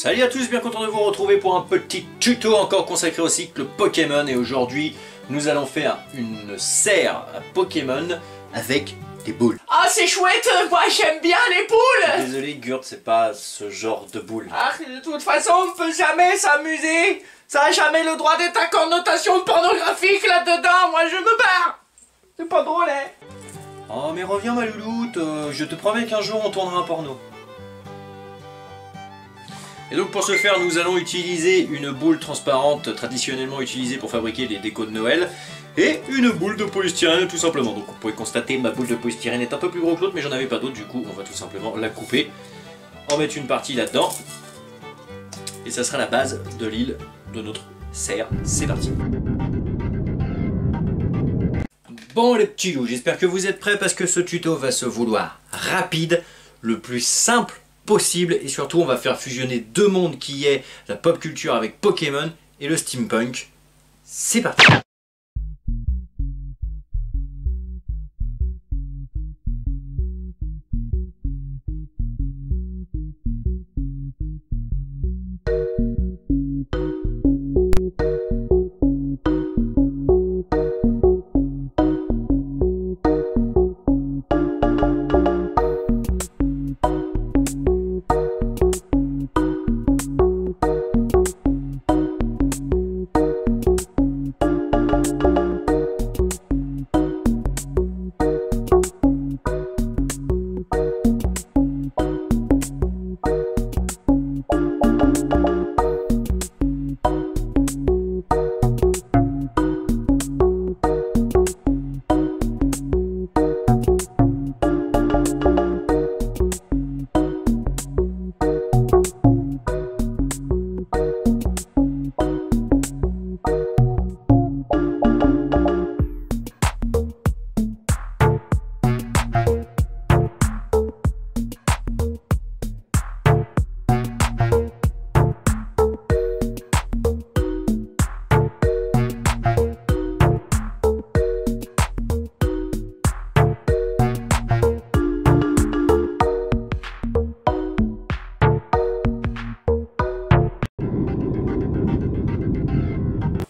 Salut à tous, bien content de vous retrouver pour un petit tuto encore consacré au cycle Pokémon. Et aujourd'hui, nous allons faire une serre à Pokémon avec des boules. Ah, c'est chouette, moi j'aime bien les boules. Désolé Gurt, c'est pas ce genre de boules. Ah, de toute façon, on ne peut jamais s'amuser. Ça a jamais le droit d'être à connotation pornographique là-dedans. Moi je me barre. C'est pas drôle, hein. Oh mais reviens ma louloute, je te promets qu'un jour on tournera un porno. Et donc pour ce faire, nous allons utiliser une boule transparente traditionnellement utilisée pour fabriquer les décos de Noël et une boule de polystyrène tout simplement. Donc vous pouvez constater, ma boule de polystyrène est un peu plus gros que l'autre, mais j'en avais pas d'autre, du coup on va tout simplement la couper, en mettre une partie là-dedans et ça sera la base de l'île de notre serre. C'est parti. Bon les petits loups, j'espère que vous êtes prêts parce que ce tuto va se vouloir rapide, le plus simple possible, et surtout on va faire fusionner deux mondes qui est la pop culture avec Pokémon et le steampunk. C'est parti.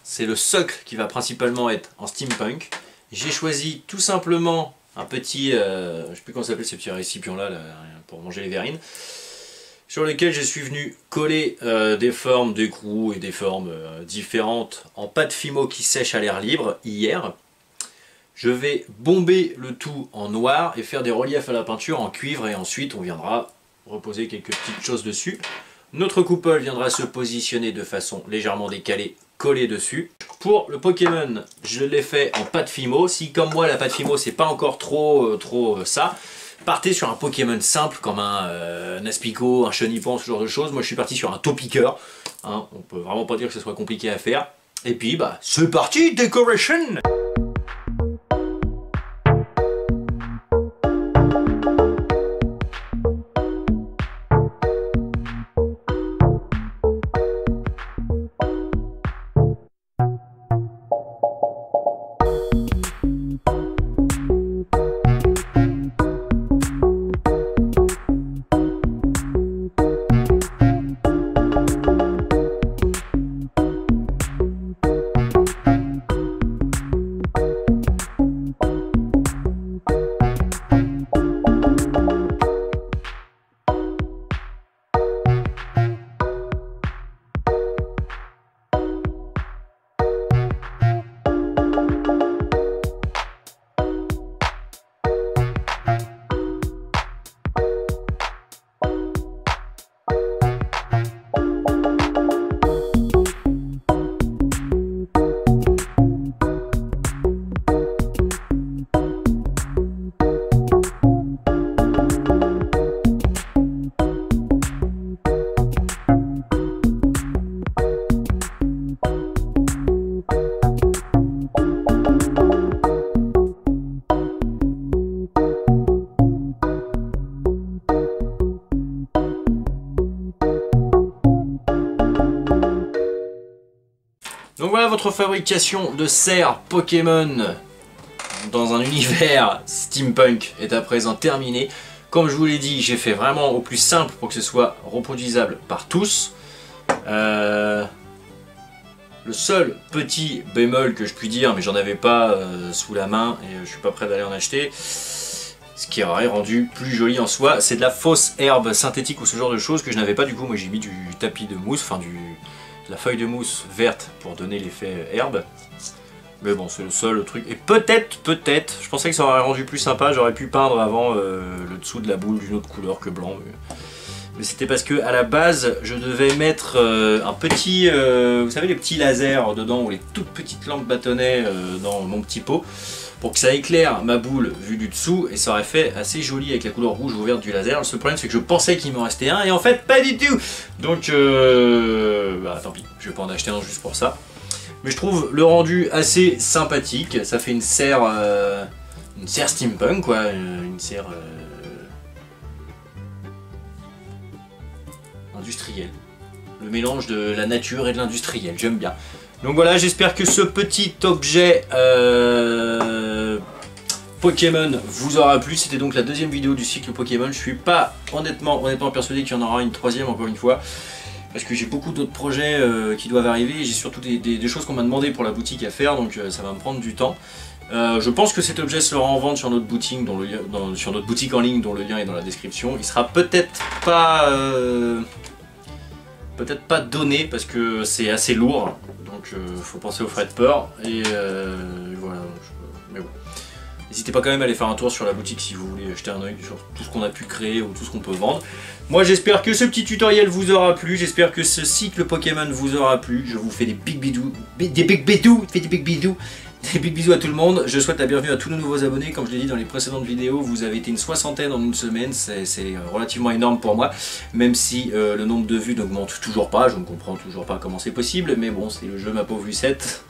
C'est le socle qui va principalement être en steampunk. J'ai choisi tout simplement un petit, je sais plus comment s'appelle ce petit récipient là, pour manger les verrines, sur lequel je suis venu coller des formes d'écrou et des formes différentes en pâte Fimo qui sèche à l'air libre hier. Je vais bomber le tout en noir et faire des reliefs à la peinture en cuivre, et ensuite on viendra reposer quelques petites choses dessus. Notre coupole viendra se positionner de façon légèrement décalée, collée dessus. Pour le Pokémon, je l'ai fait en pâte Fimo. Si comme moi la pâte Fimo c'est pas encore trop ça, partez sur un Pokémon simple comme un Aspico, un Chenipan, ce genre de choses. Moi je suis parti sur un Topiqueur, hein, on peut vraiment pas dire que ce soit compliqué à faire. Et puis bah c'est parti, decoration. Donc voilà, votre fabrication de serre Pokémon dans un univers steampunk est à présent terminée. Comme je vous l'ai dit, j'ai fait vraiment au plus simple pour que ce soit reproduisable par tous. Le seul petit bémol que je puis dire, mais j'en avais pas sous la main et je suis pas prêt d'aller en acheter, ce qui aurait rendu plus joli en soi, c'est de la fausse herbe synthétique ou ce genre de choses que je n'avais pas du coup. Moi j'ai mis du tapis de mousse, enfin de la feuille de mousse verte pour donner l'effet herbe. Mais bon, c'est le seul truc. Et peut-être, je pensais que ça aurait rendu plus sympa, j'aurais pu peindre avant le dessous de la boule d'une autre couleur que blanc. Mais c'était parce que à la base, je devais mettre un petit, vous savez les petits lasers dedans, ou les toutes petites lampes bâtonnets dans mon petit pot, pour que ça éclaire ma boule vue du dessous, et ça aurait fait assez joli avec la couleur rouge ou verte du laser. Le seul problème c'est que je pensais qu'il m'en restait un, et en fait pas du tout. Donc bah, tant pis, je vais pas en acheter un juste pour ça. Mais je trouve le rendu assez sympathique, ça fait une serre steampunk quoi, une serre industrielle. Le mélange de la nature et de l'industriel, j'aime bien. Donc voilà, j'espère que ce petit objet Pokémon vous aura plu. C'était donc la deuxième vidéo du cycle Pokémon. Je suis pas honnêtement persuadé qu'il y en aura une troisième encore une fois. Parce que j'ai beaucoup d'autres projets qui doivent arriver, et j'ai surtout des choses qu'on m'a demandé pour la boutique à faire, donc ça va me prendre du temps. Je pense que cet objet sera en vente sur notre boutique, sur notre boutique en ligne dont le lien est dans la description. Il sera peut-être pas donné parce que c'est assez lourd, donc faut penser aux frais de port, et voilà. Mais bon. N'hésitez pas quand même à aller faire un tour sur la boutique si vous voulez jeter un oeil sur tout ce qu'on a pu créer ou tout ce qu'on peut vendre. Moi j'espère que ce petit tutoriel vous aura plu, j'espère que ce cycle Pokémon vous aura plu. Je vous fais des big bisous, des big bisous à tout le monde. Je souhaite la bienvenue à tous nos nouveaux abonnés. Comme je l'ai dit dans les précédentes vidéos, vous avez été une 60aine en une semaine, c'est relativement énorme pour moi. Même si le nombre de vues n'augmente toujours pas, je ne comprends toujours pas comment c'est possible, mais bon, c'est le jeu ma pauvre Lucette.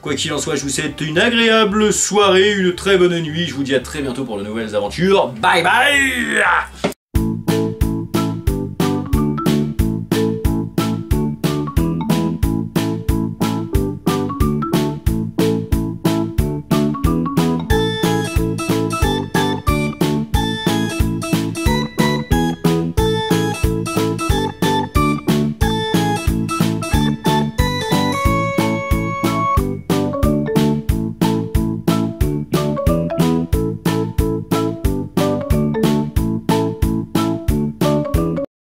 Quoi qu'il en soit, je vous souhaite une agréable soirée, une très bonne nuit. Je vous dis à très bientôt pour de nouvelles aventures. Bye bye!